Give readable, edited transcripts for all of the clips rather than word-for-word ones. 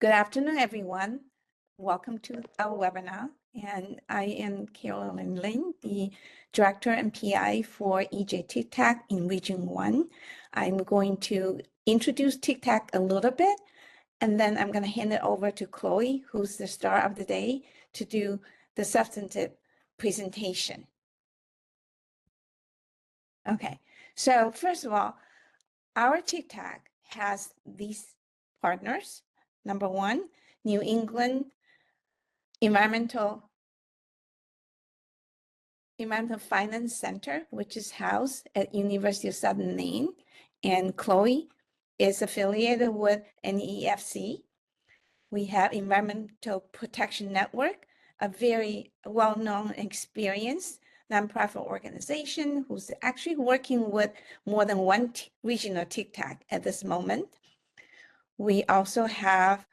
Good afternoon, everyone. Welcome to our webinar. And I am Carolyn Lin, the Director and PI for TCTAC in Region 1. I'm going to introduce TCTAC a little bit, and then I'm going to hand it over to Chloe, who's the star of the day, to do the substantive presentation. Okay, so first of all, our TCTAC has these partners. Number one, New England Environmental Finance Center, which is housed at University of Southern Maine, and Chloe is affiliated with NEFC. We have Environmental Protection Network, a very well-known and experienced nonprofit organization who's actually working with more than one regional TCTAC at this moment. We also have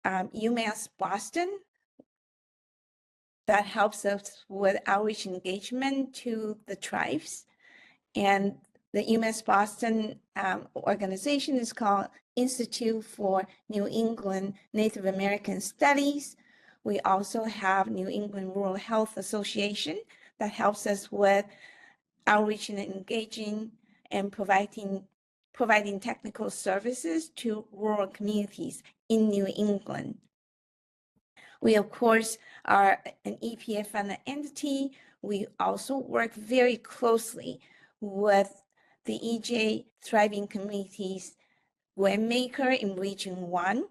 UMass Boston, that helps us with outreach engagement to the tribes. And the UMass Boston organization is called Institute for New England Native American Studies. We also have New England Rural Health Association that helps us with outreach and engaging and providing technical services to rural communities in New England. We, of course, are an EPA-funded entity. We also work very closely with the EJ Thriving Communities grant maker in Region 1.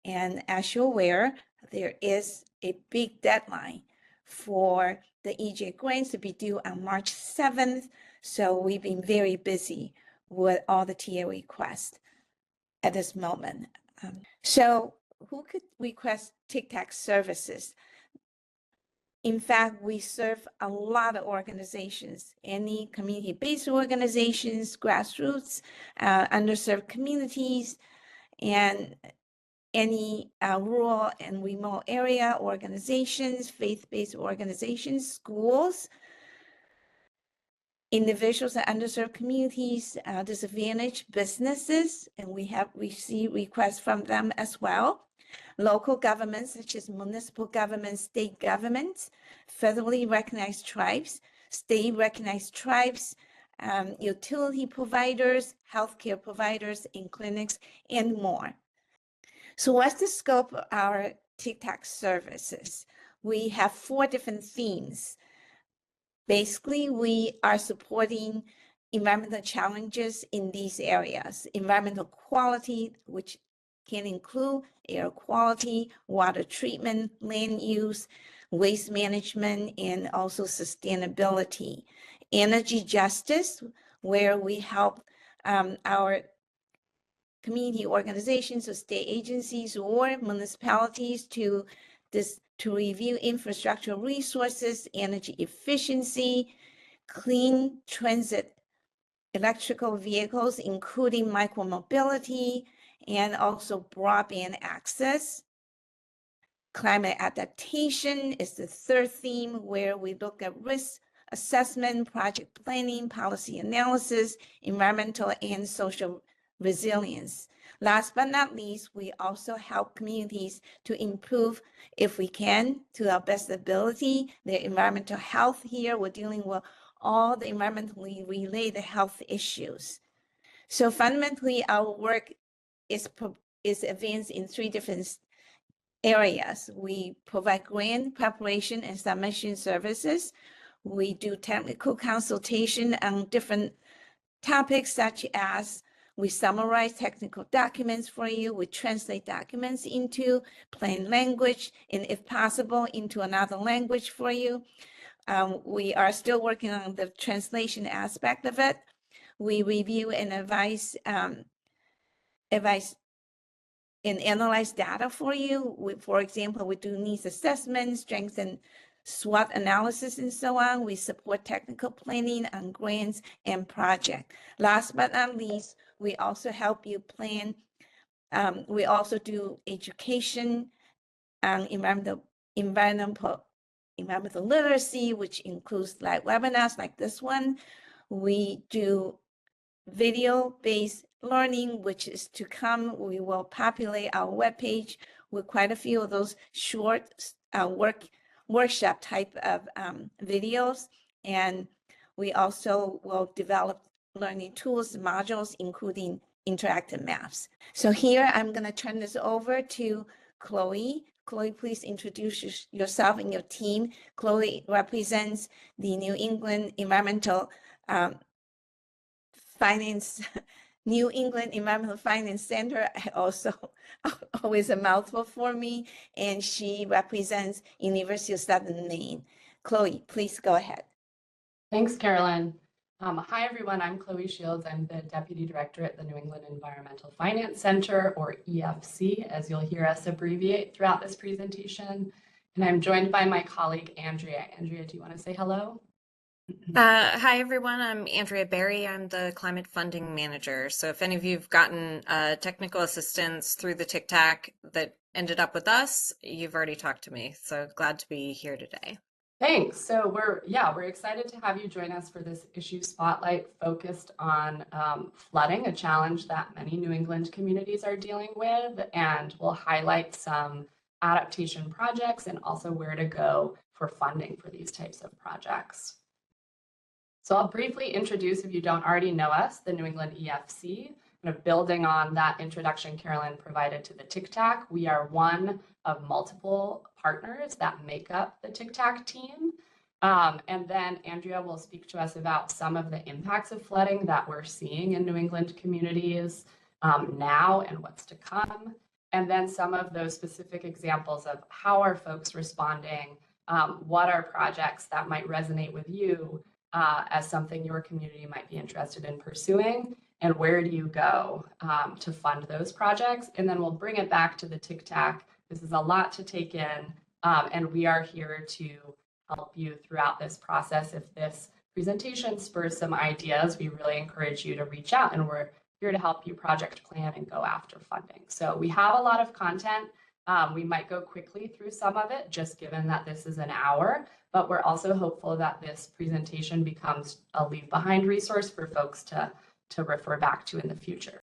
And as you're aware, there is a big deadline for the EJ grants to be due on March 7th. So we've been very busy with all the TA requests at this moment. So who could request TCTAC services? In fact, we serve a lot of organizations, any community-based organizations, grassroots, underserved communities, and any rural and remote area organizations, faith-based organizations, schools, individuals and underserved communities, disadvantaged businesses, and we have received requests from them as well. Local governments, such as municipal governments, state governments, federally recognized tribes, state recognized tribes, utility providers, healthcare providers in clinics, and more. So what's the scope of our TCTAC services? We have 4 different themes. Basically, we are supporting environmental challenges in these areas, environmental quality, which can include air quality, water treatment, land use, waste management, and also sustainability. Energy justice, where we help our community organizations or state agencies or municipalities to review infrastructure resources, energy efficiency, clean transit, electrical vehicles, including micromobility, and also broadband access. Climate adaptation is the 3rd theme, where we look at risk assessment, project planning, policy analysis, environmental and social resilience. Last but not least, we also help communities to improve, if we can, to our best ability, their environmental health. Here, we're dealing with all the environmentally related health issues. So fundamentally, our work is advanced in 3 different areas. We provide grant preparation and submission services. We do technical consultation on different topics, such as we summarize technical documents for you. We translate documents into plain language, and if possible, into another language for you. We are still working on the translation aspect of it. We review and advise and analyze data for you. For example, we do needs assessment, strengths and SWOT analysis, and so on. We support technical planning on grants and projects. Last but not least, we also help you plan. We also do education on environmental literacy, which includes like webinars like this one. We do video-based learning, which is to come. We will populate our webpage with quite a few of those short workshop type of videos. And we also will develop learning tools, modules, including interactive maps. So here I'm going to turn this over to Chloe. Chloe, please introduce yourself and your team. Chloe represents the New England Environmental Finance, New England Environmental Finance Center, also always a mouthful for me, and she represents University of Southern Maine. Chloe, please go ahead. Thanks, Carolyn. Hi, everyone. I'm Chloe Shields. I'm the Deputy Director at the New England Environmental Finance Center, or EFC, as you'll hear us abbreviate throughout this presentation. And I'm joined by my colleague, Andrea. Andrea, do you want to say hello? Hi, everyone. I'm Andrea Berry. I'm the Climate Funding Manager. So if any of you've gotten technical assistance through the TCTAC that ended up with us, you've already talked to me. So glad to be here today. Thanks. So we're excited to have you join us for this issue spotlight focused on flooding, a challenge that many New England communities are dealing with, and we'll highlight some adaptation projects and also where to go for funding for these types of projects. So I'll briefly introduce, if you don't already know us, the New England EFC. Kind of building on that introduction Carolyn provided to the TCTAC, we are one of multiple partners that make up the TCTAC team. And then Andrea will speak to us about some of the impacts of flooding that we're seeing in New England communities now and what's to come. And then some of those specific examples of how are folks responding, what are projects that might resonate with you as something your community might be interested in pursuing, and where do you go to fund those projects? And then we'll bring it back to the TCTAC. This is a lot to take in, and we are here to help you throughout this process. If this presentation spurs some ideas, we really encourage you to reach out, and we're here to help you project plan and go after funding. So we have a lot of content. We might go quickly through some of it, just given that this is an hour, but we're also hopeful that this presentation becomes a leave behind resource for folks to refer back to in the future.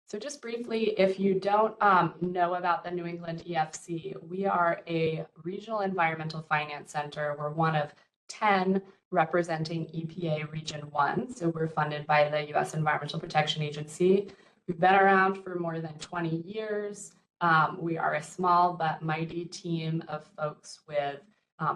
So just briefly, if you don't know about the New England EFC, we are a regional environmental finance center. We're one of 10 representing EPA Region 1. So we're funded by the U.S. Environmental Protection Agency. We've been around for more than 20 years. We are a small but mighty team of folks with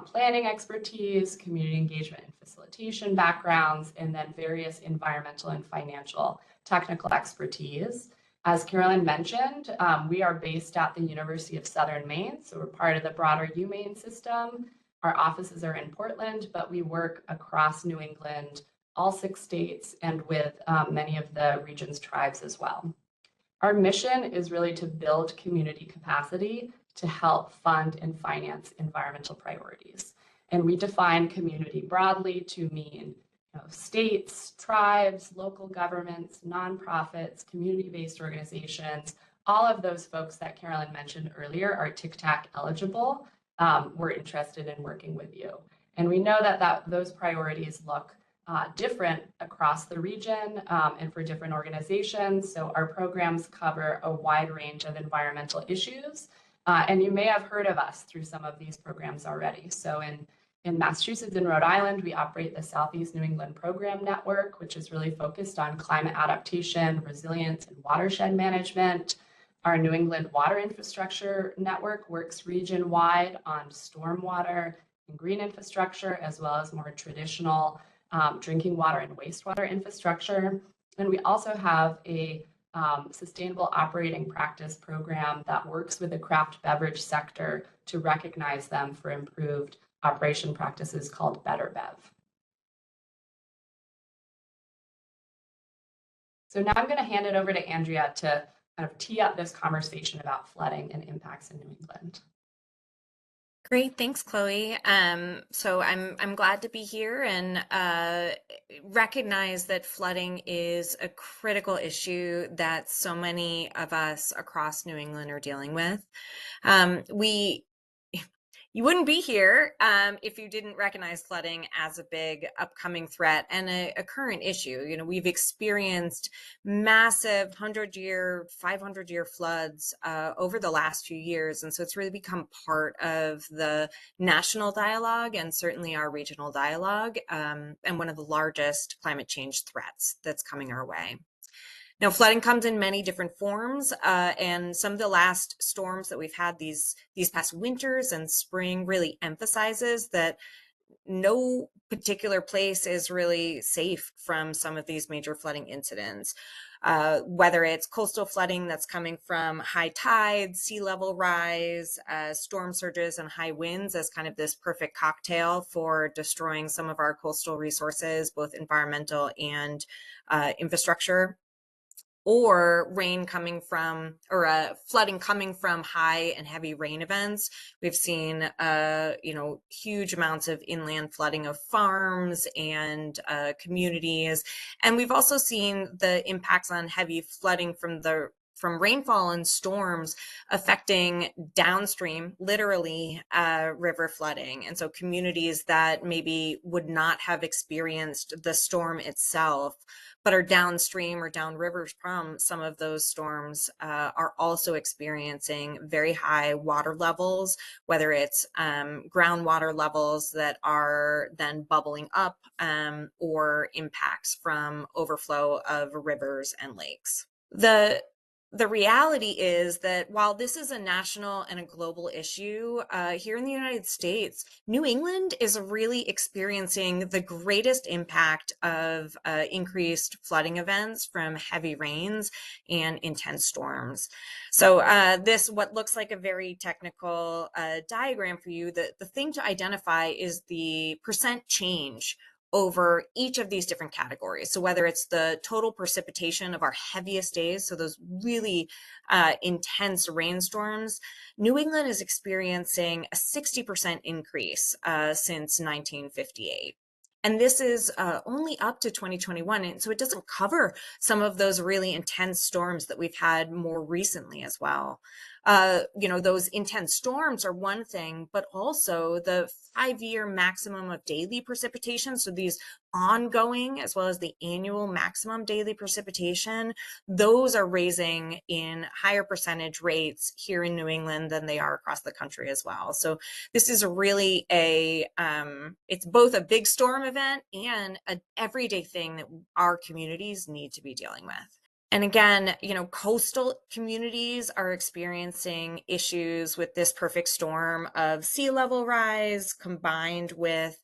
planning expertise, community engagement and facilitation backgrounds, and then various environmental and financial technical expertise. As Carolyn mentioned, we are based at the University of Southern Maine, so we're part of the broader UMaine system. Our offices are in Portland, but we work across New England, all 6 states, and with many of the region's tribes as well. Our mission is really to build community capacity to help fund and finance environmental priorities. And we define community broadly to mean states, tribes, local governments, nonprofits, community-based organizations, all of those folks that Carolyn mentioned earlier are TCTAC eligible. We're interested in working with you. And we know that those priorities look different across the region and for different organizations. So our programs cover a wide range of environmental issues. And you may have heard of us through some of these programs already. So in Massachusetts and Rhode Island, we operate the Southeast New England Program Network, which is really focused on climate adaptation, resilience, and watershed management. Our New England Water Infrastructure Network works region-wide on stormwater and green infrastructure, as well as more traditional drinking water and wastewater infrastructure. And we also have a sustainable operating practice program that works with the craft beverage sector to recognize them for improved operation practices called Better Bev. So now I'm going to hand it over to Andrea to kind of tee up this conversation about flooding and impacts in New England. Great, thanks, Chloe. So I'm glad to be here and recognize that flooding is a critical issue that so many of us across New England are dealing with. You wouldn't be here if you didn't recognize flooding as a big upcoming threat and a current issue. You know, we've experienced massive 100-year, 500-year floods over the last few years. And so it's really become part of the national dialogue and certainly our regional dialogue, and one of the largest climate change threats that's coming our way. Now, flooding comes in many different forms, and some of the last storms that we've had these past winters and spring really emphasizes that no particular place is really safe from some of these major flooding incidents. Whether it's coastal flooding that's coming from high tides, sea level rise, storm surges, and high winds as kind of this perfect cocktail for destroying some of our coastal resources, both environmental and infrastructure, or rain coming from, or flooding coming from high and heavy rain events. We've seen, huge amounts of inland flooding of farms and communities. And we've also seen the impacts on heavy flooding from rainfall and storms affecting downstream, literally, river flooding. And so communities that maybe would not have experienced the storm itself, but are downstream or downriver from some of those storms, are also experiencing very high water levels, whether it's groundwater levels that are then bubbling up, or impacts from overflow of rivers and lakes. The reality is that while this is a national and a global issue, here in the United States, New England is really experiencing the greatest impact of increased flooding events from heavy rains and intense storms. So what looks like a very technical diagram for you, the thing to identify is the percent change over each of these different categories. So whether it's the total precipitation of our heaviest days, so those really intense rainstorms, New England is experiencing a 60% increase since 1958. And this is only up to 2021. And so it doesn't cover some of those really intense storms that we've had more recently as well. Those intense storms are one thing, but also the 5-year maximum of daily precipitation. So these ongoing, as well as the annual maximum daily precipitation, those are raising in higher percentage rates here in New England than they are across the country as well. So this is really it's both a big storm event and an everyday thing that our communities need to be dealing with. And again, coastal communities are experiencing issues with this perfect storm of sea level rise combined with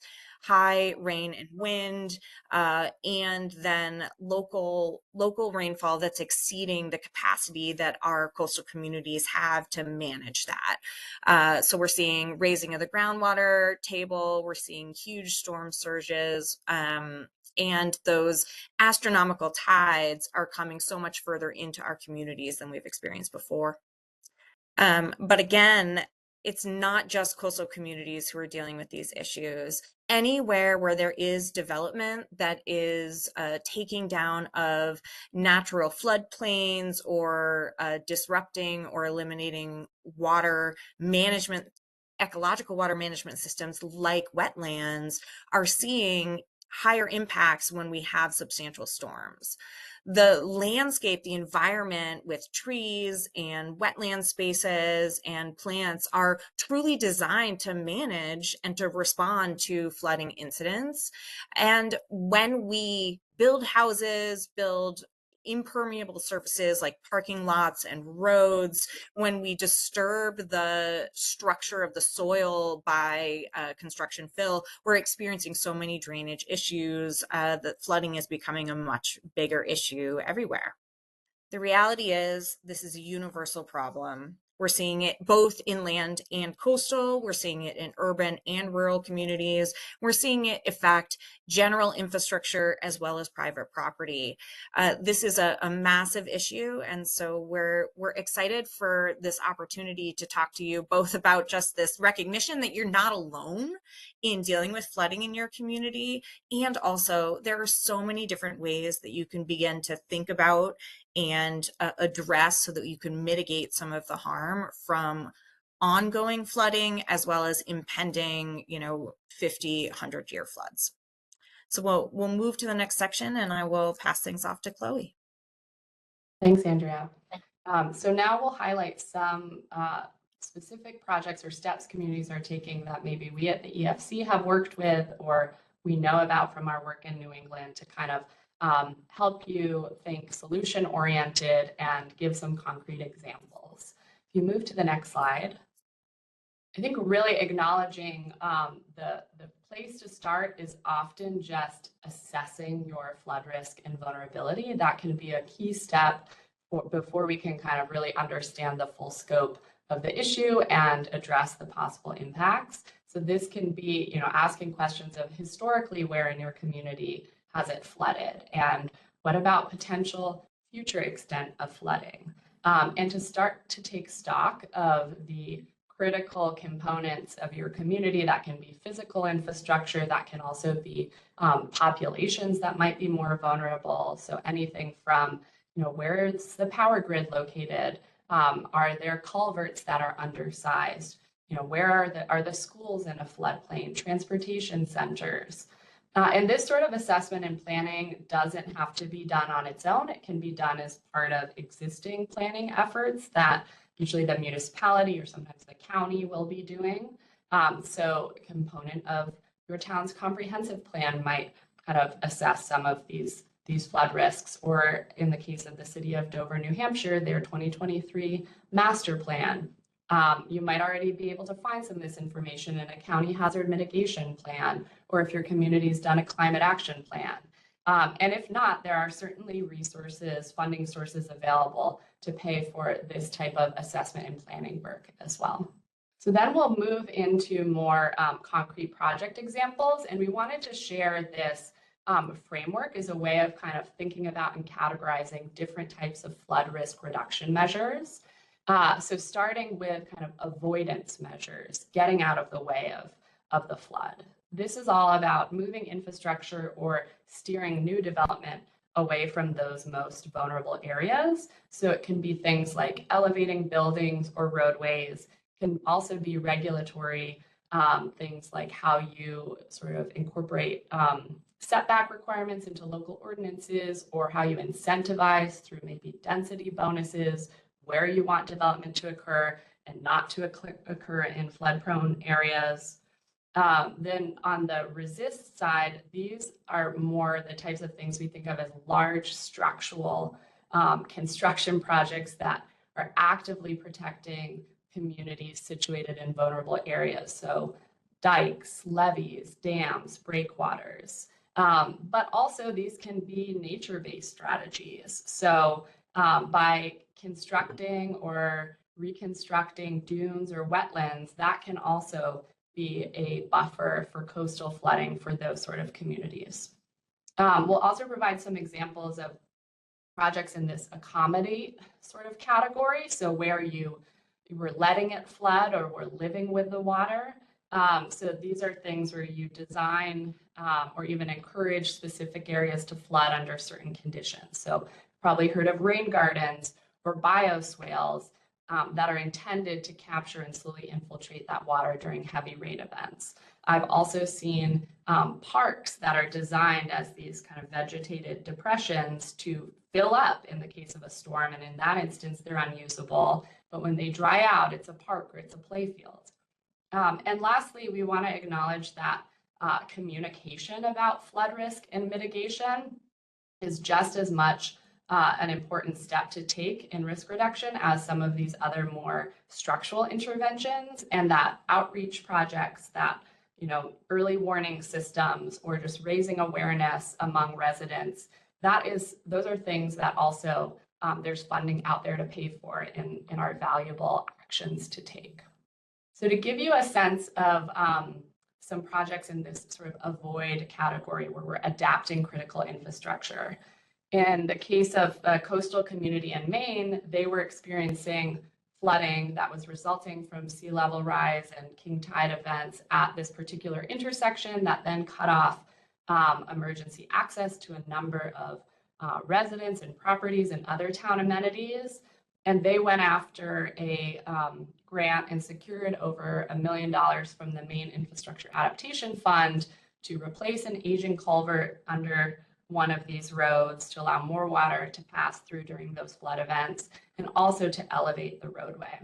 high rain and wind, and then local rainfall that's exceeding the capacity that our coastal communities have to manage that. So we're seeing raising of the groundwater table, we're seeing huge storm surges, and those astronomical tides are coming so much further into our communities than we've experienced before. But again, it's not just coastal communities who are dealing with these issues. Anywhere where there is development that is taking down of natural floodplains or disrupting or eliminating water management, ecological water management systems like wetlands, are seeing higher impacts when we have substantial storms. The landscape, the environment with trees and wetland spaces and plants are truly designed to manage and to respond to flooding incidents. And when we build houses, build impermeable surfaces like parking lots and roads, when we disturb the structure of the soil by construction fill, we're experiencing so many drainage issues that flooding is becoming a much bigger issue everywhere. The reality is this is a universal problem. We're seeing it both inland and coastal. We're seeing it in urban and rural communities. We're seeing it affect general infrastructure as well as private property. This is a massive issue. And so we're excited for this opportunity to talk to you both about just this recognition that you're not alone in dealing with flooding in your community. And also there are so many different ways that you can begin to think about and address so that you can mitigate some of the harm from ongoing flooding as well as impending, 50, 100-year floods. So we'll move to the next section, and I will pass things off to Chloe. Thanks, Andrea. So now we'll highlight some specific projects or steps communities are taking that maybe we at the EFC have worked with or we know about from our work in New England to kind of help you think solution-oriented and give some concrete examples. If you move to the next slide, I think really acknowledging the place to start is often just assessing your flood risk and vulnerability. That can be a key step before we can kind of really understand the full scope of the issue and address the possible impacts. So this can be, asking questions of historically where in your community has it flooded, and what about potential future extent of flooding, and to start to take stock of the critical components of your community. That can be physical infrastructure, that can also be populations that might be more vulnerable. So anything from, where is the power grid located? Are there culverts that are undersized? Where are the schools in a floodplain, transportation centers? And this sort of assessment and planning doesn't have to be done on its own. It can be done as part of existing planning efforts that usually the municipality or sometimes the county will be doing. So a component of your town's comprehensive plan might kind of assess some of these flood risks, or in the case of the city of Dover, New Hampshire, their 2023 master plan. You might already be able to find some of this information in a county hazard mitigation plan, or if your community's done a climate action plan. And if not, there are certainly resources, funding sources available to pay for this type of assessment and planning work as well. So then we'll move into more concrete project examples, and we wanted to share this framework as a way of kind of thinking about and categorizing different types of flood risk reduction measures. So starting with kind of avoidance measures, getting out of the way of the flood. This is all about moving infrastructure or steering new development away from those most vulnerable areas. So it can be things like elevating buildings or roadways. It can also be regulatory things like how you sort of incorporate setback requirements into local ordinances, or how you incentivize through maybe density bonuses where you want development to occur and not to occur in flood-prone areas. Then on the resist side, these are more the types of things we think of as large structural construction projects that are actively protecting communities situated in vulnerable areas. So dikes, levees, dams, breakwaters. But also these can be nature-based strategies. So by constructing or reconstructing dunes or wetlands, that can also be a buffer for coastal flooding for those sort of communities. We'll also provide some examples of projects in this accommodate sort of category. So where you were letting it flood or were living with the water. So these are things where you design or even encourage specific areas to flood under certain conditions. So probably heard of rain gardens or bioswales that are intended to capture and slowly infiltrate that water during heavy rain events. I've also seen parks that are designed as these kind of vegetated depressions to fill up in the case of a storm. And in that instance, they're unusable. But when they dry out, it's a park or it's a playfield. And lastly, we want to acknowledge that communication about flood risk and mitigation is just as much an important step to take in risk reduction as some of these other more structural interventions, and that outreach projects, that early warning systems, or just raising awareness among residents, those are things that also there's funding out there to pay for in our valuable actions to take. So to give you a sense of some projects in this sort of avoid category where we're adapting critical infrastructure. In the case of a coastal community in Maine, they were experiencing flooding that was resulting from sea level rise and king tide events at this particular intersection that then cut off emergency access to a number of residents and properties and other town amenities. And they went after a grant and secured over $1 million from the Maine Infrastructure Adaptation Fund to replace an aging culvert under one of these roads to allow more water to pass through during those flood events, and also to elevate the roadway.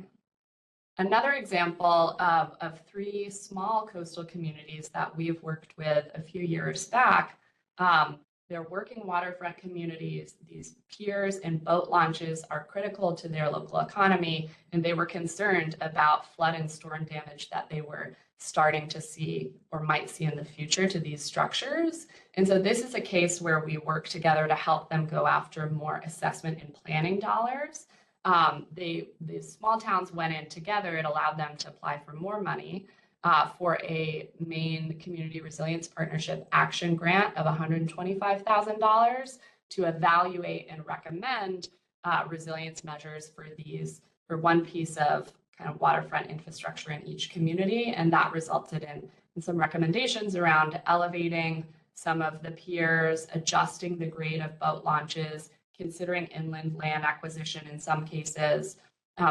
Another example of 3 small coastal communities that we've worked with a few years back, they're working waterfront communities. These piers and boat launches are critical to their local economy, and they were concerned about flood and storm damage that they were starting to see or might see in the future to these structures. And so this is a case where we work together to help them go after more assessment and planning dollars. The small towns went in together. It allowed them to apply for more money for a Maine Community Resilience Partnership Action Grant of $125,000 to evaluate and recommend resilience measures for one piece of kind of waterfront infrastructure in each community. And that resulted in some recommendations around elevating some of the piers, adjusting the grade of boat launches, considering inland land acquisition in some cases.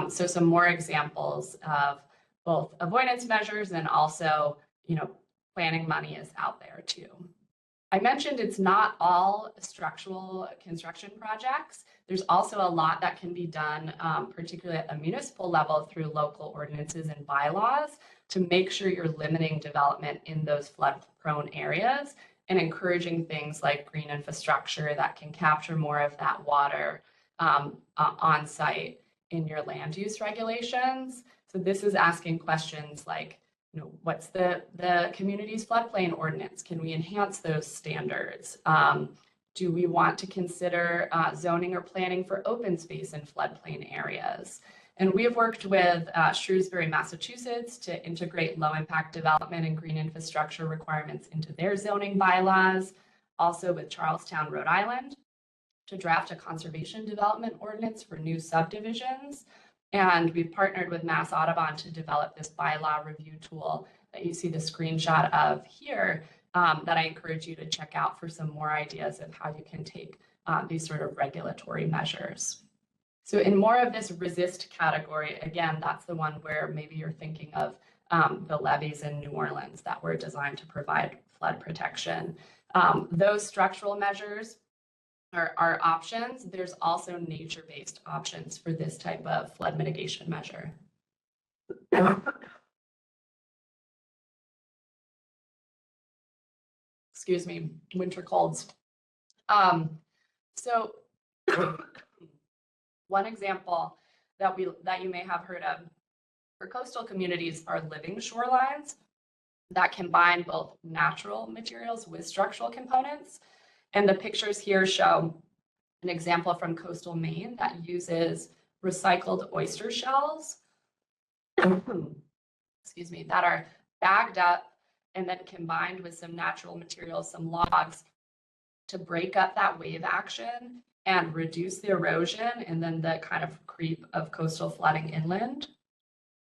So some more examples of both avoidance measures and also, planning money is out there too. I mentioned it's not all structural construction projects. There's also a lot that can be done, particularly at a municipal level through local ordinances and bylaws to make sure you're limiting development in those flood-prone areas and encouraging things like green infrastructure that can capture more of that water on site in your land use regulations. So this is asking questions like, what's the community's floodplain ordinance? Can we enhance those standards? Do we want to consider zoning or planning for open space in floodplain areas? And we have worked with Shrewsbury, Massachusetts to integrate low impact development and green infrastructure requirements into their zoning bylaws. Also with Charlestown, Rhode Island, to draft a conservation development ordinance for new subdivisions. And we've partnered with Mass Audubon to develop this bylaw review tool that you see the screenshot of here that I encourage you to check out for some more ideas of how you can take these sort of regulatory measures. So in more of this resist category, again, that's the one where maybe you're thinking of the levees in New Orleans that were designed to provide flood protection. Those structural measures are options. There's also nature-based options for this type of flood mitigation measure. Excuse me, winter colds. So one example that you may have heard of for coastal communities are living shorelines that combine both natural materials with structural components. And the pictures here show an example from coastal Maine that uses recycled oyster shells, excuse me, that are bagged up and then combined with some natural materials, some logs, to break up that wave action and reduce the erosion and then the kind of creep of coastal flooding inland.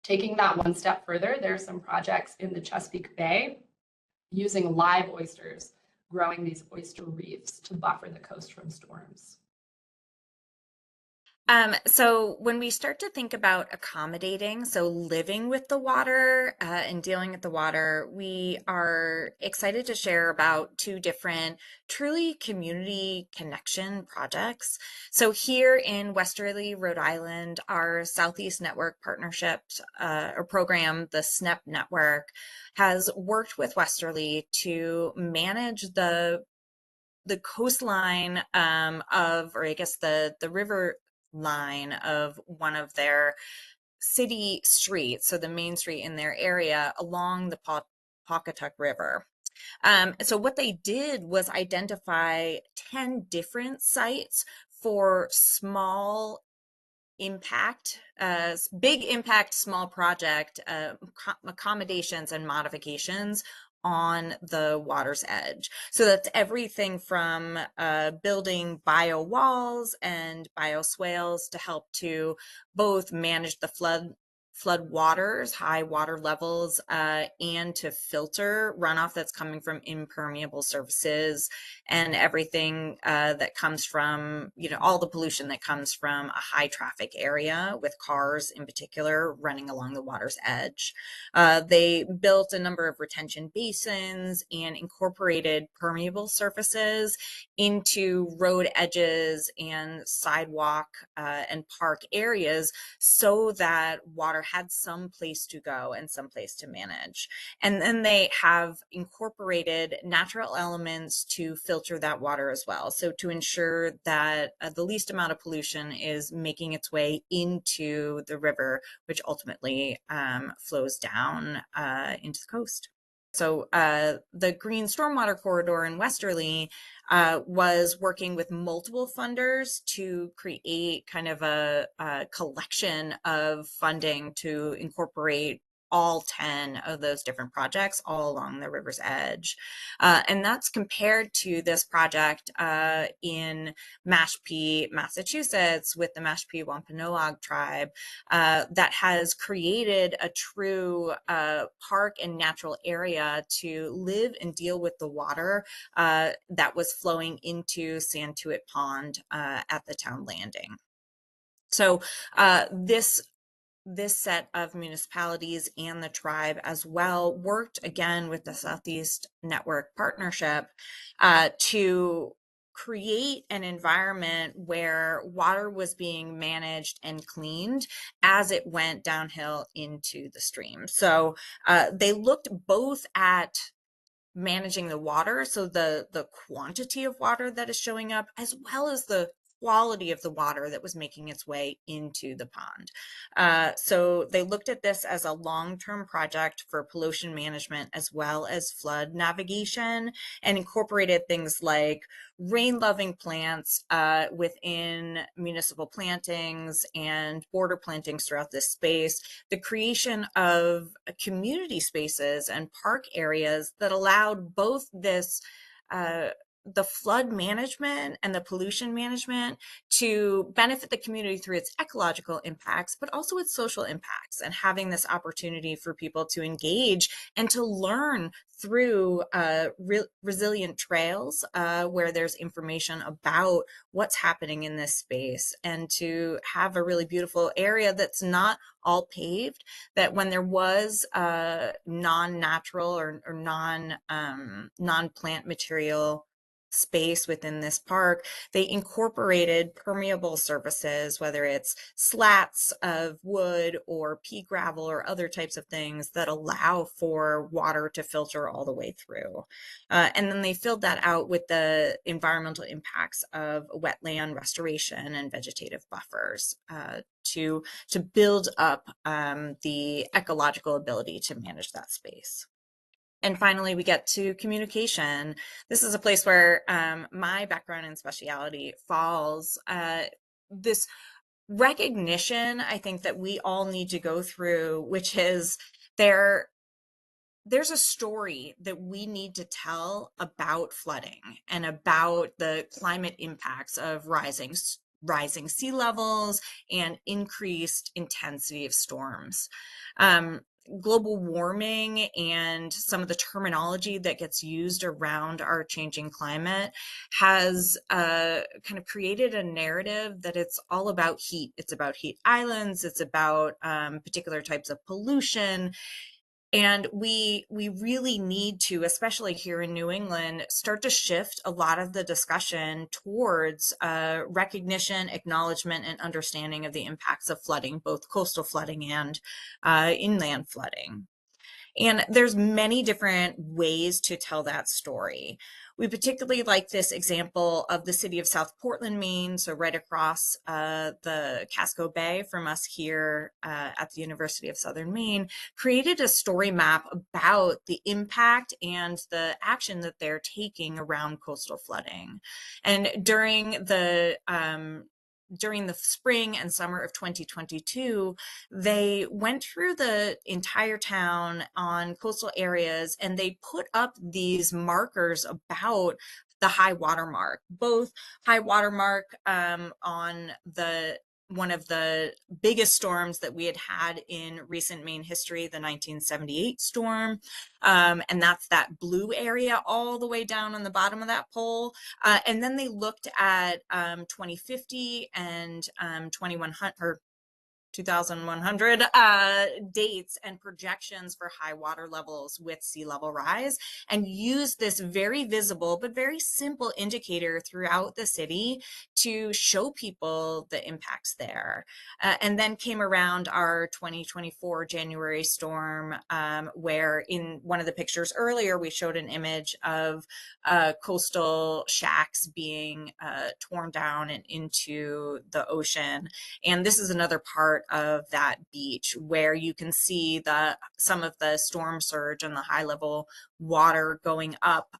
Taking that one step further, there are some projects in the Chesapeake Bay using live oysters, growing these oyster reefs to buffer the coast from storms. So when we start to think about accommodating, so living with the water and dealing with the water, we are excited to share about 2 different truly community connection projects. So here in Westerly, Rhode Island, our Southeast Network Partnership or program, the SNEP Network, has worked with Westerly to manage the coastline or I guess the river line of one of their city streets, so the main street in their area along the Pawcatuck River. So what they did was identify 10 different sites for small impact, big impact, small project accommodations and modifications on the water's edge. So that's everything from building bio walls and bio swales to help to both manage the flood flood waters, high water levels, and to filter runoff that's coming from impermeable surfaces and everything that comes from, all the pollution that comes from a high traffic area with cars in particular running along the water's edge. They built a number of retention basins and incorporated permeable surfaces into road edges and sidewalk and park areas so that water had some place to go and some place to manage. And then they have incorporated natural elements to filter that water as well. So to ensure that the least amount of pollution is making its way into the river, which ultimately flows down into the coast. So the Green Stormwater Corridor in Westerly was working with multiple funders to create kind of a collection of funding to incorporate all 10 of those different projects all along the river's edge. And that's compared to this project in Mashpee, Massachusetts, with the Mashpee Wampanoag tribe that has created a true park and natural area to live and deal with the water that was flowing into Santuit Pond at the town landing. So this set of municipalities and the tribe as well worked again with the Southeast Network Partnership to create an environment where water was being managed and cleaned as it went downhill into the stream. So they looked both at managing the water, so the quantity of water that is showing up, as well as the quality of the water that was making its way into the pond. So they looked at this as a long-term project for pollution management as well as flood navigation, and incorporated things like rain-loving plants within municipal plantings and border plantings throughout this space, the creation of community spaces and park areas that allowed both this the flood management and the pollution management to benefit the community through its ecological impacts, but also its social impacts, and having this opportunity for people to engage and to learn through resilient trails where there's information about what's happening in this space, and to have a really beautiful area that's not all paved, that when there was non-natural or non-plant material space within this park, they incorporated permeable surfaces, whether it's slats of wood or pea gravel or other types of things that allow for water to filter all the way through. And then they filled that out with the environmental impacts of wetland restoration and vegetative buffers to build up the ecological ability to manage that space. And finally, we get to communication. This is a place where my background and speciality falls. This recognition, I think, that we all need to go through, which is there's a story that we need to tell about flooding and about the climate impacts of rising sea levels and increased intensity of storms. Global warming and some of the terminology that gets used around our changing climate has kind of created a narrative that it's all about heat. It's about heat islands. It's about particular types of pollution. And we really need to, especially here in New England, start to shift a lot of the discussion towards recognition, acknowledgement, and understanding of the impacts of flooding, both coastal flooding and inland flooding. And there's many different ways to tell that story. We particularly like this example of the city of South Portland, Maine, so right across the Casco Bay from us here at the University of Southern Maine, created a story map about the impact and the action that they're taking around coastal flooding. And during the spring and summer of 2022, they went through the entire town on coastal areas, and they put up these markers about the high water mark, both high water mark on the one of the biggest storms that we had in recent Maine history, the 1978 storm. And that's that blue area all the way down on the bottom of that pole. And then they looked at 2050 and 2100 or 2100 dates and projections for high water levels with sea level rise, and use this very visible but very simple indicator throughout the city to show people the impacts there. And then came around our 2024 January storm, where in one of the pictures earlier, we showed an image of coastal shacks being torn down and into the ocean. And this is another part of that beach where you can see some of the storm surge and the high level water going up,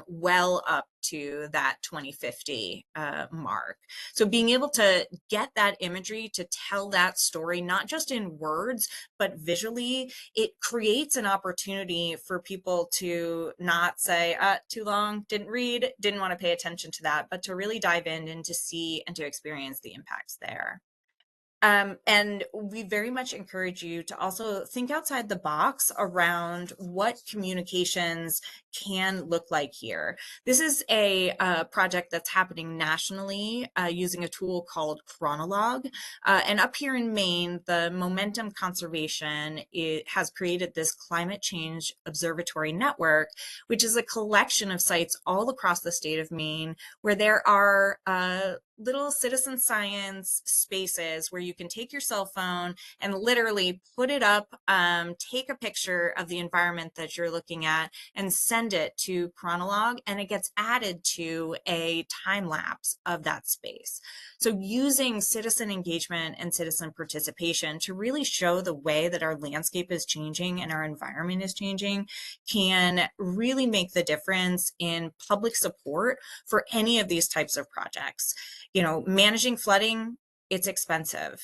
well up to that 2050 mark. So being able to get that imagery to tell that story, not just in words, but visually, it creates an opportunity for people to not say, too long, didn't read, didn't want to pay attention to that, but to really dive in and to see and to experience the impacts there. And we very much encourage you to also think outside the box around what communications can look like here. This is a project that's happening nationally using a tool called Chronologue. And up here in Maine, the Momentum Conservation has created this climate change observatory network, which is a collection of sites all across the state of Maine where there are little citizen science spaces where you can take your cell phone and literally put it up, take a picture of the environment that you're looking at and send it to Chronologue, and it gets added to a time lapse of that space. So using citizen engagement and citizen participation to really show the way that our landscape is changing and our environment is changing can really make the difference in public support for any of these types of projects. You know, managing flooding, it's expensive.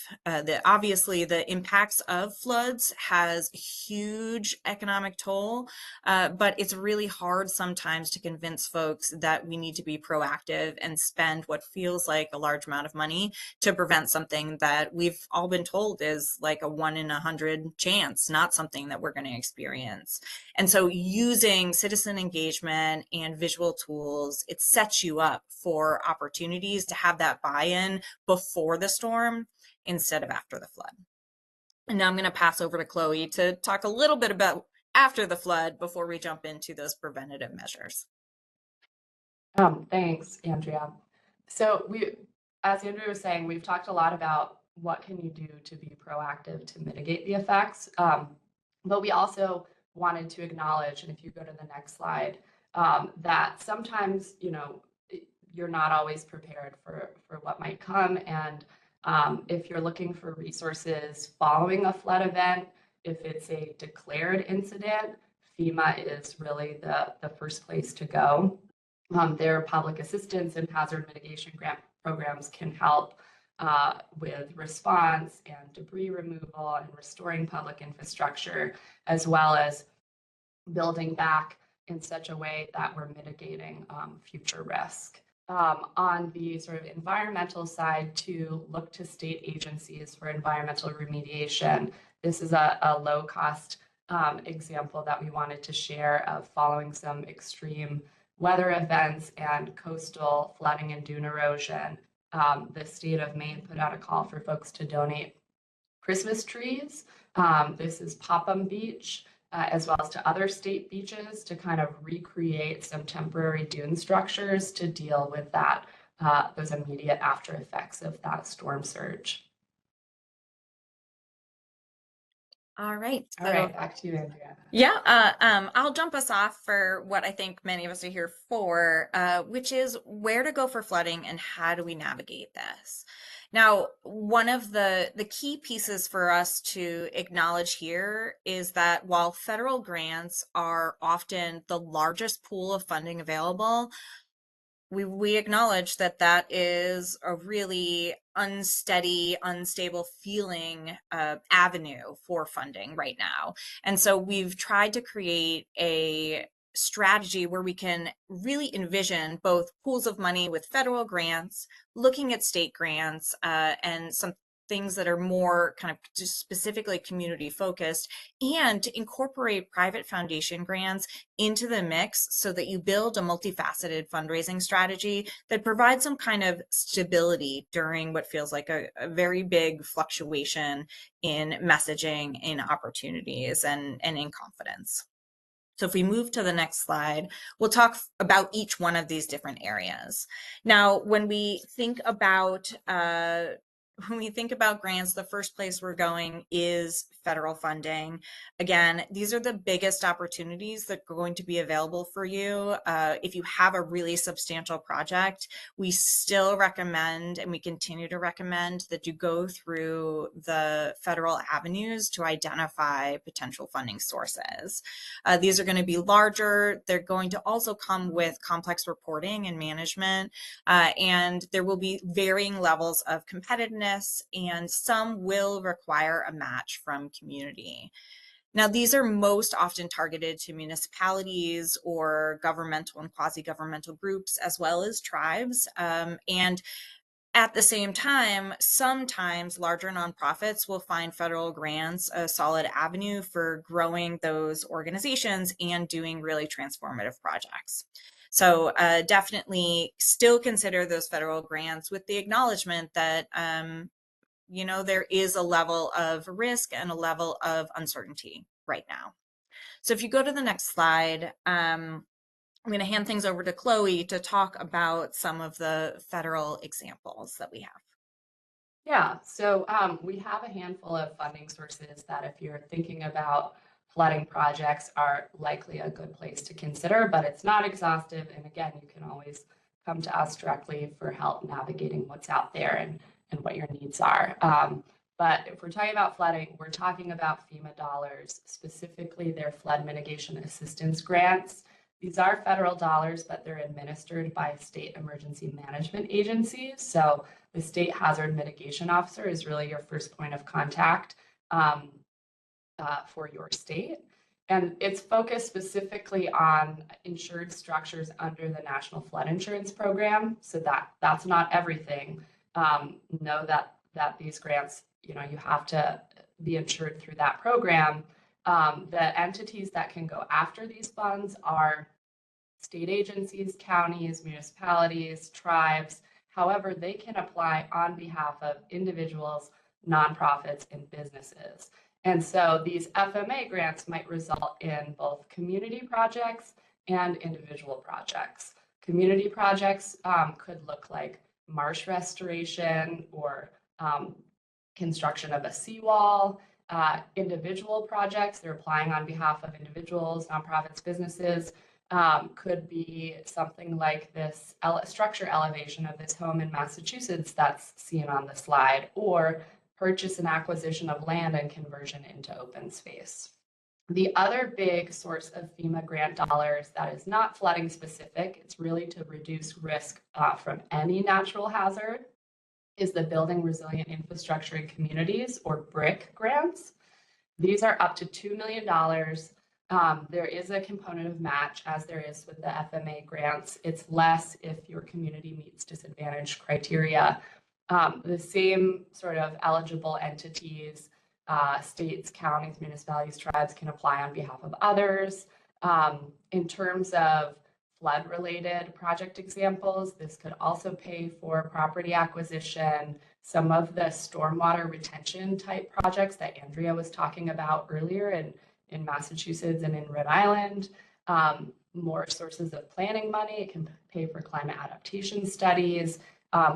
Obviously, the impacts of floods has huge economic toll, but it's really hard sometimes to convince folks that we need to be proactive and spend what feels like a large amount of money to prevent something that we've all been told is like a 1 in 100 chance, not something that we're going to experience. And so using citizen engagement and visual tools, it sets you up for opportunities to have that buy-in before the storm instead of after the flood. And now I'm going to pass over to Chloe to talk a little bit about after the flood before we jump into those preventative measures. Thanks, Andrea. So as Andrea was saying, we've talked a lot about what can you do to be proactive to mitigate the effects, but we also wanted to acknowledge, and if you go to the next slide, that sometimes, you know, you're not always prepared for what might come. And if you're looking for resources following a flood event, if it's a declared incident, FEMA is really the first place to go. Their public assistance and hazard mitigation grant programs can help with response and debris removal and restoring public infrastructure, as well as building back in such a way that we're mitigating future risk. On the sort of environmental side, to look to state agencies for environmental remediation. This is a low-cost example that we wanted to share of following some extreme weather events and coastal flooding and dune erosion. The state of Maine put out a call for folks to donate Christmas trees. This is Popham Beach, as well as to other state beaches, to kind of recreate some temporary dune structures to deal with that, those immediate after effects of that storm surge. All right. All right, back to you, Andrea. Yeah, I'll jump us off for what I think many of us are here for, which is where to go for flooding and how do we navigate this. Now, one of the key pieces for us to acknowledge here is that while federal grants are often the largest pool of funding available, we acknowledge that that is a really unsteady, unstable feeling avenue for funding right now. And so we've tried to create a strategy where we can really envision both pools of money with federal grants, looking at state grants, and something things that are more kind of just specifically community focused, and to incorporate private foundation grants into the mix so that you build a multifaceted fundraising strategy that provides some kind of stability during what feels like a very big fluctuation in messaging, in opportunities, and in confidence. So if we move to the next slide, we'll talk about each one of these different areas. Now, when we think about grants, the first place we're going is federal funding. Again, these are the biggest opportunities that are going to be available for you. If you have a really substantial project, we still recommend, and we continue to recommend, that you go through the federal avenues to identify potential funding sources. These are going to be larger. They're going to also come with complex reporting and management, and there will be varying levels of competitiveness, and some will require a match from community. Now, these are most often targeted to municipalities or governmental and quasi-governmental groups, as well as tribes. And at the same time, sometimes larger nonprofits will find federal grants a solid avenue for growing those organizations and doing really transformative projects. So definitely still consider those federal grants with the acknowledgement that there is a level of risk and a level of uncertainty right now. So if you go to the next slide, I'm going to hand things over to Chloe to talk about some of the federal examples that we have. Yeah, so we have a handful of funding sources that, if you're thinking about flooding projects, are likely a good place to consider, but it's not exhaustive. And again, you can always come to us directly for help navigating what's out there and what your needs are. But if we're talking about flooding, we're talking about FEMA dollars, specifically their flood mitigation assistance grants. These are federal dollars, but they're administered by state emergency management agencies. So the state hazard mitigation officer is really your first point of contact for your state. And it's focused specifically on insured structures under the National Flood Insurance Program. So that's not everything. Know that these grants, you have to be insured through that program. The entities that can go after these funds are state agencies, counties, municipalities, tribes. However, they can apply on behalf of individuals, nonprofits, and businesses. And so these FMA grants might result in both community projects and individual projects. Community projects could look like marsh restoration or construction of a seawall. Individual projects, they're applying on behalf of individuals, nonprofits, businesses, could be something like this structure elevation of this home in Massachusetts that's seen on the slide, or purchase and acquisition of land and conversion into open space. The other big source of FEMA grant dollars that is not flooding specific, it's really to reduce risk from any natural hazard, is the Building Resilient Infrastructure in Communities, or BRIC grants. These are up to $2 million. There is a component of match, as there is with the FMA grants. It's less if your community meets disadvantage criteria. The same sort of eligible entities, states, counties, municipalities, tribes, can apply on behalf of others. In terms of flood-related project examples, this could also pay for property acquisition. Some of the stormwater retention type projects that Andrea was talking about earlier in Massachusetts and in Rhode Island, more sources of planning money. It can pay for climate adaptation studies,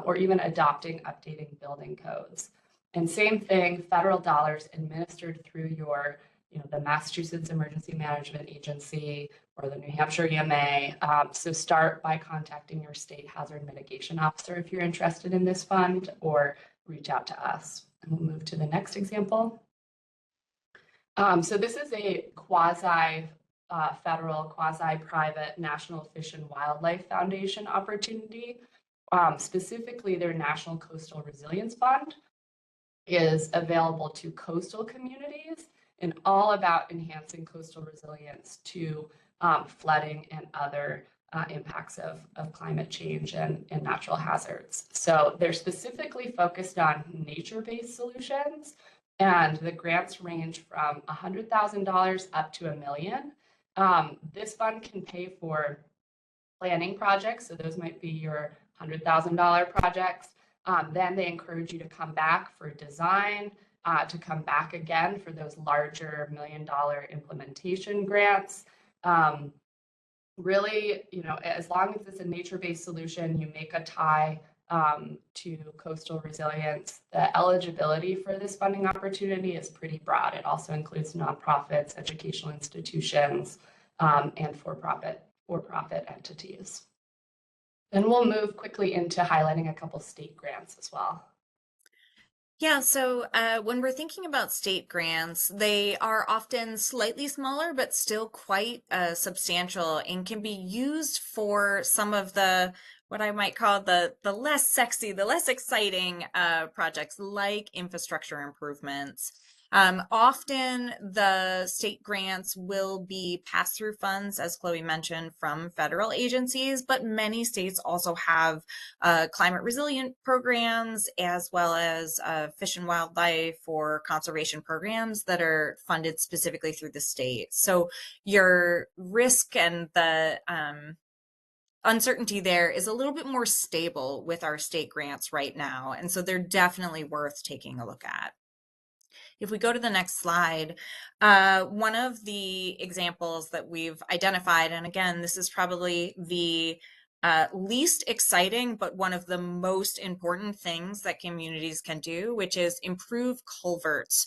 or even adopting, updating building codes. And same thing, federal dollars administered through the Massachusetts Emergency Management Agency or the New Hampshire EMA. So start by contacting your state hazard mitigation officer if you're interested in this fund, or reach out to us. And we'll move to the next example. So this is a quasi-federal, quasi-private National Fish and Wildlife Foundation opportunity. Specifically, their National Coastal Resilience Fund is available to coastal communities and all about enhancing coastal resilience to flooding and other impacts of climate change and natural hazards. So they're specifically focused on nature-based solutions, and the grants range from $100,000 up to $1 million. This fund can pay for planning projects, so those might be your $100,000 projects. Then they encourage you to come back for design, to come back again for those larger $1 million implementation grants. Really, as long as it's a nature-based solution, you make a tie to coastal resilience, the eligibility for this funding opportunity is pretty broad. It also includes nonprofits, educational institutions, and for-profit entities. Then we'll move quickly into highlighting a couple state grants as well. Yeah, so when we're thinking about state grants, they are often slightly smaller, but still quite substantial and can be used for some of the, what I might call the less sexy, the less exciting projects like infrastructure improvements. Often the state grants will be pass-through funds, as Chloe mentioned, from federal agencies, but many states also have climate resilient programs, as well as fish and wildlife or conservation programs that are funded specifically through the state. So your risk and the uncertainty there is a little bit more stable with our state grants right now. And so they're definitely worth taking a look at. If we go to the next slide, one of the examples that we've identified, and again, this is probably the least exciting, but one of the most important things that communities can do, which is improve culverts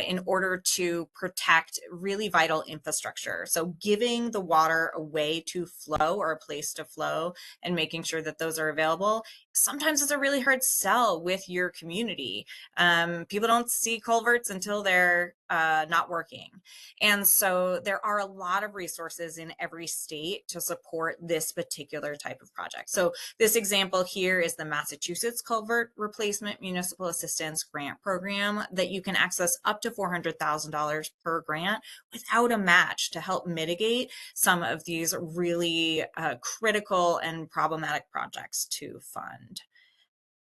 in order to protect really vital infrastructure. So giving the water a way to flow or a place to flow and making sure that those are available. Sometimes it's a really hard sell with your community. People don't see culverts until they're not working. And so there are a lot of resources in every state to support this particular type of project. So this example here is the Massachusetts Culvert Replacement Municipal Assistance Grant Program that you can access up to $400,000 per grant without a match to help mitigate some of these really critical and problematic projects to fund.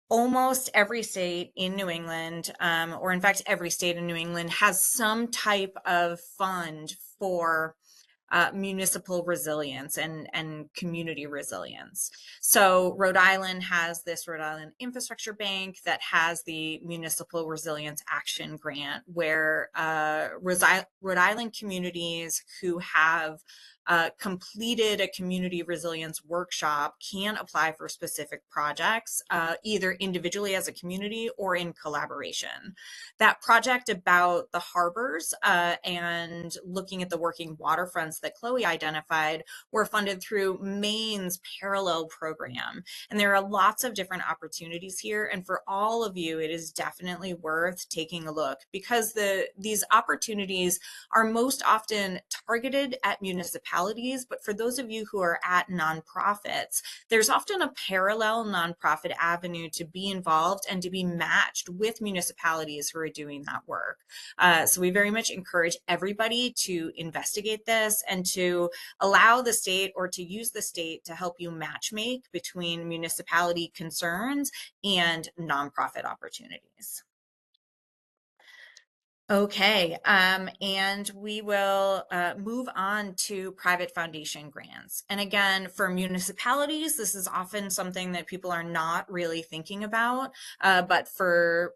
Almost every state in New England, or in fact, every state in New England has some type of fund for municipal resilience and community resilience. So Rhode Island has this Rhode Island Infrastructure Bank that has the Municipal Resilience Action Grant, where Rhode Island communities who have completed a community resilience workshop can apply for specific projects, either individually as a community or in collaboration. That project about the harbors and looking at the working waterfronts that Chloe identified were funded through Maine's parallel program. And there are lots of different opportunities here. And for all of you, it is definitely worth taking a look, because these opportunities are most often targeted at municipalities. But for those of you who are at nonprofits, there's often a parallel nonprofit avenue to be involved and to be matched with municipalities who are doing that work. So we very much encourage everybody to investigate this and to allow the state or to use the state to help you match make between municipality concerns and nonprofit opportunities. Okay, and we will move on to private foundation grants. And again, for municipalities, this is often something that people are not really thinking about. But for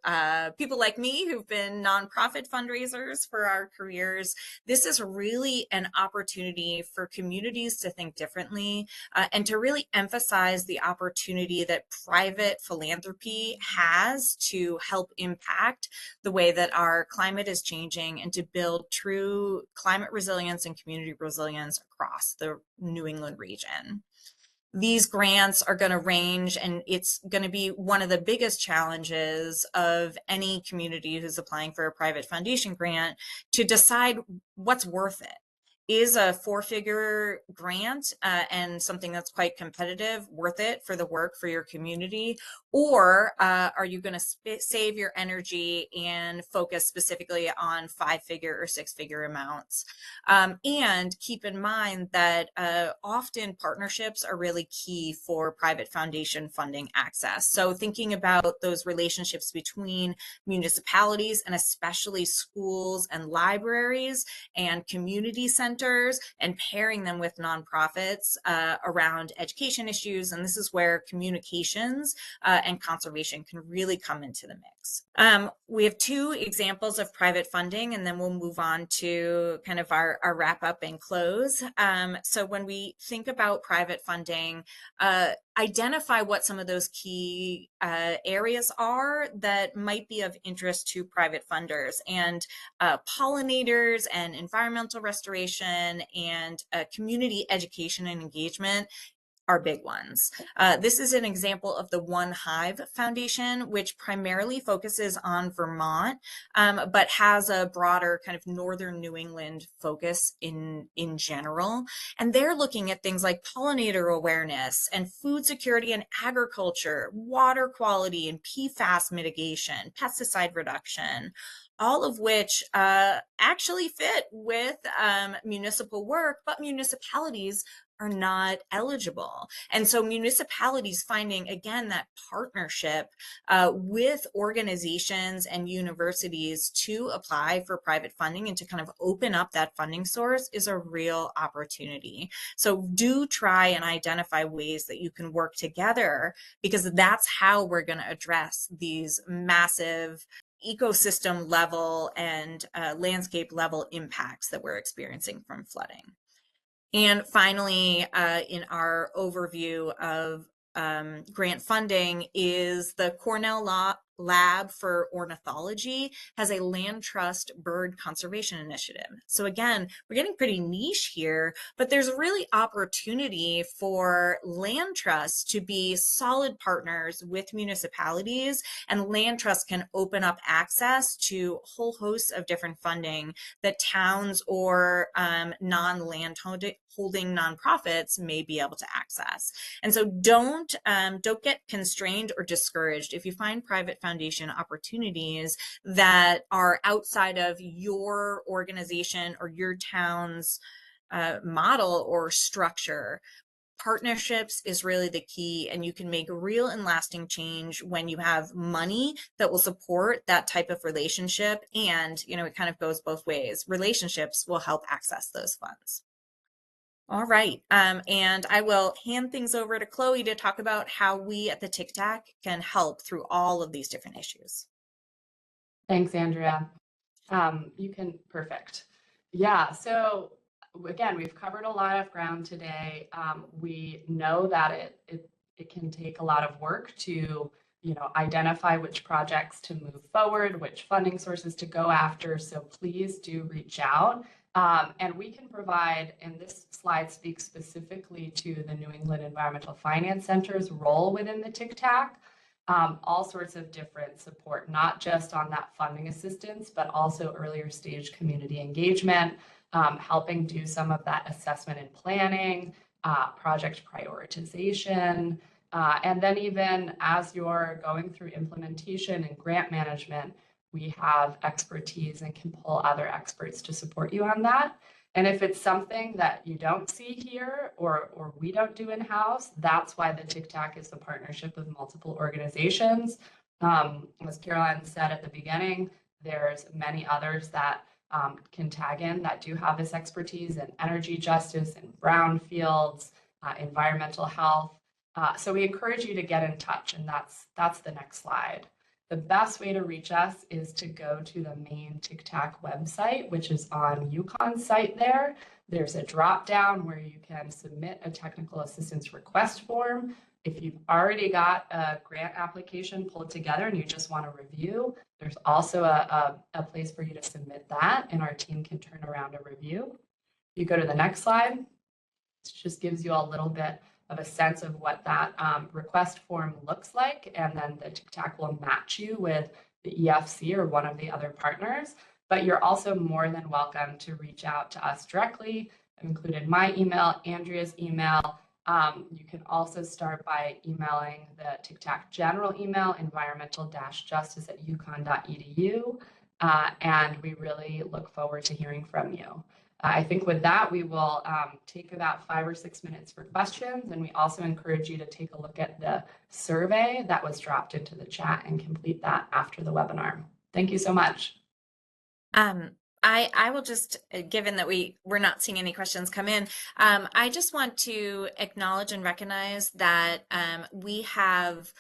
people like me who've been nonprofit fundraisers for our careers, this is really an opportunity for communities to think differently and to really emphasize the opportunity that private philanthropy has to help impact the way that our climate is changing and to build true climate resilience and community resilience across the New England region. These grants are going to range, and it's going to be one of the biggest challenges of any community who's applying for a private foundation grant to decide what's worth it. Is a 4-figure grant and something that's quite competitive worth it for the work for your community? Or are you going to save your energy and focus specifically on 5-figure or 6-figure amounts? And keep in mind that often partnerships are really key for private foundation funding access. So thinking about those relationships between municipalities and especially schools and libraries and community centers, and pairing them with nonprofits around education issues. And this is where communications and conservation can really come into the mix. We have 2 examples of private funding, and then we'll move on to kind of our wrap up and close. So when we think about private funding, identify what some of those key areas are that might be of interest to private funders, and pollinators and environmental restoration and community education and engagement are big ones. This is an example of the One Hive Foundation, which primarily focuses on Vermont, but has a broader kind of northern New England focus in general. And they're looking at things like pollinator awareness and food security and agriculture, water quality and PFAS mitigation, pesticide reduction, all of which actually fit with municipal work, but municipalities are not eligible. And so municipalities finding, again, that partnership with organizations and universities to apply for private funding and to kind of open up that funding source is a real opportunity. So do try and identify ways that you can work together, because that's how we're going to address these massive ecosystem level and landscape level impacts that we're experiencing from flooding. And finally, in our overview of grant funding, is the Cornell Lab for Ornithology has a land trust bird conservation initiative. So again, we're getting pretty niche here, but there's really opportunity for land trusts to be solid partners with municipalities, and land trusts can open up access to a whole host of different funding that towns or non-land holding nonprofits may be able to access. And so don't get constrained or discouraged if you find private foundation opportunities that are outside of your organization or your town's model or structure. Partnerships is really the key, and you can make real and lasting change when you have money that will support that type of relationship. And, you know, it kind of goes both ways. Relationships will help access those funds. All right, and I will hand things over to Chloe to talk about how we at the TCTAC can help through all of these different issues. Thanks, Andrea. Perfect. Yeah, so again, we've covered a lot of ground today. We know that it can take a lot of work to, you know, identify which projects to move forward, which funding sources to go after. So please do reach out. And we can provide, and this slide speaks specifically to the New England Environmental Finance Center's role within the TCTAC, all sorts of different support, not just on that funding assistance, but also earlier stage community engagement, helping do some of that assessment and planning, project prioritization, and then even as you're going through implementation and grant management, we have expertise and can pull other experts to support you on that. And if it's something that you don't see here or we don't do in-house, that's why the TCTAC is the partnership of multiple organizations. As Caroline said at the beginning, there's many others that can tag in that do have this expertise in energy justice and brownfields, environmental health. So we encourage you to get in touch, and that's the next slide. The best way to reach us is to go to the main TCTAC website, which is on UConn's site there. There's a drop down where you can submit a technical assistance request form. If you've already got a grant application pulled together and you just want to review, there's also a place for you to submit that, and our team can turn around a review. You go to the next slide. This just gives you a little bit of a sense of what that request form looks like, and then the TCTAC will match you with the EFC or one of the other partners. But you're also more than welcome to reach out to us directly. I've included my email, Andrea's email, You can also start by emailing the TCTAC general email, environmental-justice@uconn.edu. And we really look forward to hearing from you. I think with that, we will take about 5 or 6 minutes for questions. And we also encourage you to take a look at the survey that was dropped into the chat and complete that after the webinar. Thank you so much. I will just, given that we're not seeing any questions come in, I just want to acknowledge and recognize that we have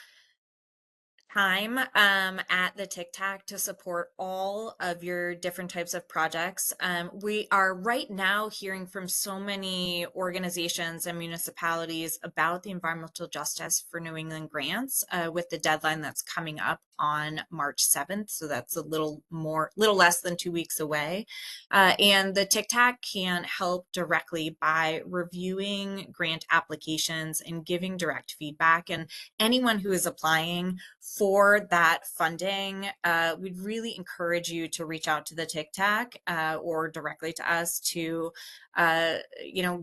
time at the TCTAC to support all of your different types of projects. We are right now hearing from so many organizations and municipalities about the environmental justice for New England grants with the deadline that's coming up on March 7th. So that's a little less than 2 weeks away. And the TCTAC can help directly by reviewing grant applications and giving direct feedback. And anyone who is applying for that funding, we'd really encourage you to reach out to the TCTAC or directly to us to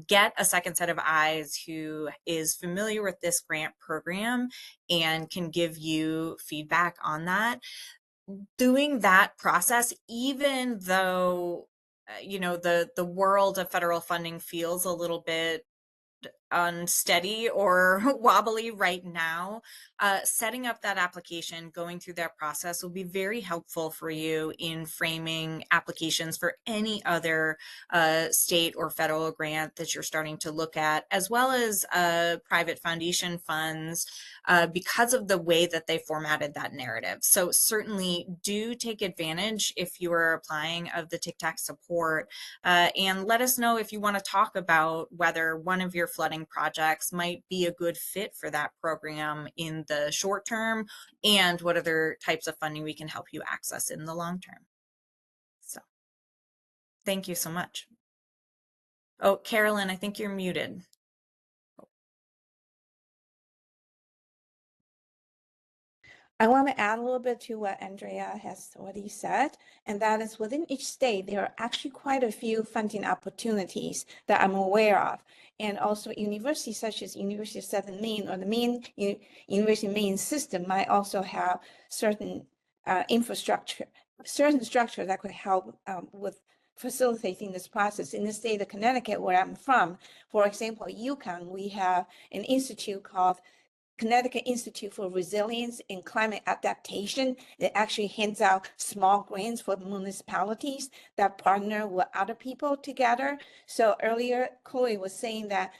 get a second set of eyes who is familiar with this grant program and can give you feedback on that. Doing that process, even though the world of federal funding feels a little bit unsteady or wobbly right now, setting up that application, going through that process will be very helpful for you in framing applications for any other state or federal grant that you're starting to look at, as well as private foundation funds, because of the way that they formatted that narrative. So certainly do take advantage, if you are applying, of the TCTAC support, and let us know if you want to talk about whether one of your flooding projects might be a good fit for that program in the short term, and what other types of funding we can help you access in the long term. So thank you so much. Oh, Carolyn, I think you're muted. I want to add a little bit to what Andrea has already said, and that is within each state, there are actually quite a few funding opportunities that I'm aware of. And also universities such as University of Southern Maine or the Maine University of Maine system might also have certain structure that could help with facilitating this process. In the state of Connecticut, where I'm from, for example, UConn, we have an institute called Connecticut Institute for Resilience and Climate Adaptation. It actually hands out small grants for municipalities that partner with other people together. So earlier, Chloe was saying that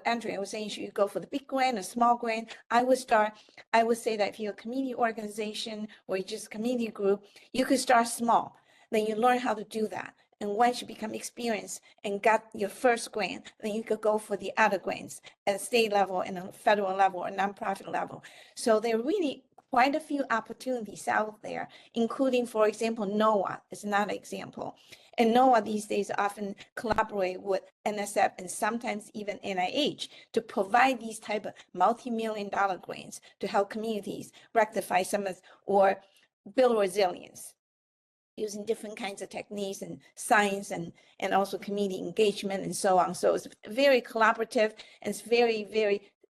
Andrea was saying, should you go for the big grant or small grant? I would say that if you're a community organization or just a community group, you could start small. Then you learn how to do that. And once you become experienced and got your first grant, then you could go for the other grants at a state level and a federal level or nonprofit level. So there are really quite a few opportunities out there, including, for example, NOAA is another example. And NOAA these days often collaborate with NSF and sometimes even NIH to provide these type of multi-million-dollar grants to help communities rectify or build resilience, using different kinds of techniques and science and also community engagement and so on. So it's very collaborative, and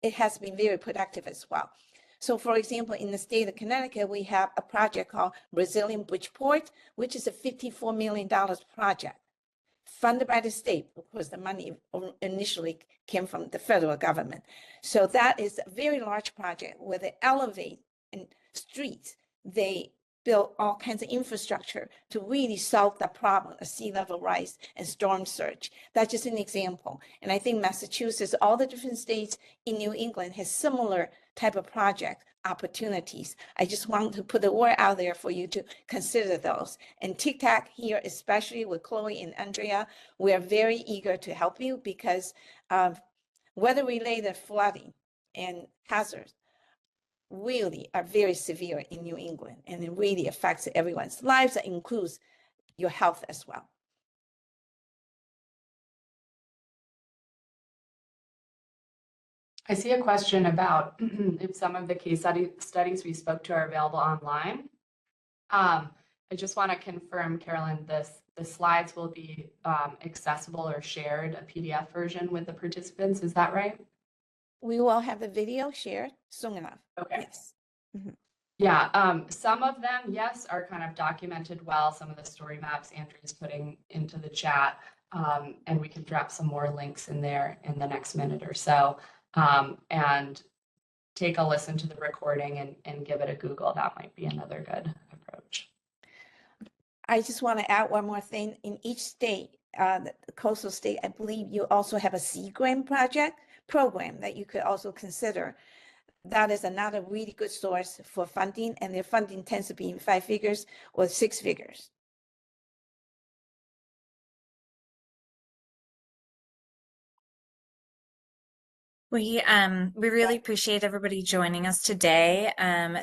it has been very productive as well. So for example, in the state of Connecticut, we have a project called Resilient Bridgeport, which is a $54 million project funded by the state. Of course, the money initially came from the federal government. So that is a very large project where they elevate and streets. They build all kinds of infrastructure to really solve the problem of sea level rise and storm surge. That's just an example. And I think Massachusetts, all the different states in New England has similar type of project opportunities. I just want to put the word out there for you to consider those. And TCTAC here, especially with Chloe and Andrea, we are very eager to help you because weather-related flooding and hazards really are very severe in New England, and it really affects everyone's lives. It includes your health as well. I see a question about if some of the case studies we spoke to are available online. I just want to confirm, Carolyn, the slides will be accessible or shared, a PDF version with the participants. Is that right? We will have the video shared soon enough. Okay. Yes. Yeah, some of them, yes, are kind of documented well. Some of the story maps Andrea's putting into the chat, and we can drop some more links in there in the next minute or so. And take a listen to the recording and give it a Google. That might be another good approach. I just want to add one more thing. In each state, the coastal state, I believe you also have a Sea Grant program that you could also consider. That is another really good source for funding, and their funding tends to be in 5 figures or 6 figures. We really appreciate everybody joining us today.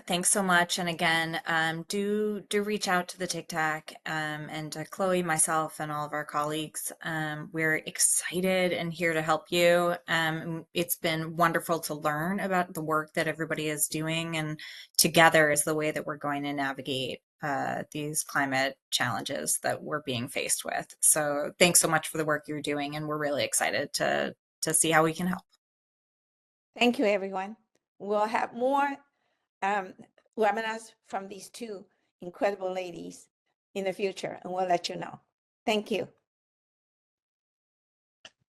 Thanks so much. And again, do reach out to the TCTAC and to Chloe, myself, and all of our colleagues. We're excited and here to help you. It's been wonderful to learn about the work that everybody is doing, and together is the way that we're going to navigate these climate challenges that we're being faced with. So thanks so much for the work you're doing, and we're really excited to see how we can help. Thank you, everyone. We'll have more webinars from these two incredible ladies in the future, and we'll let you know. Thank you.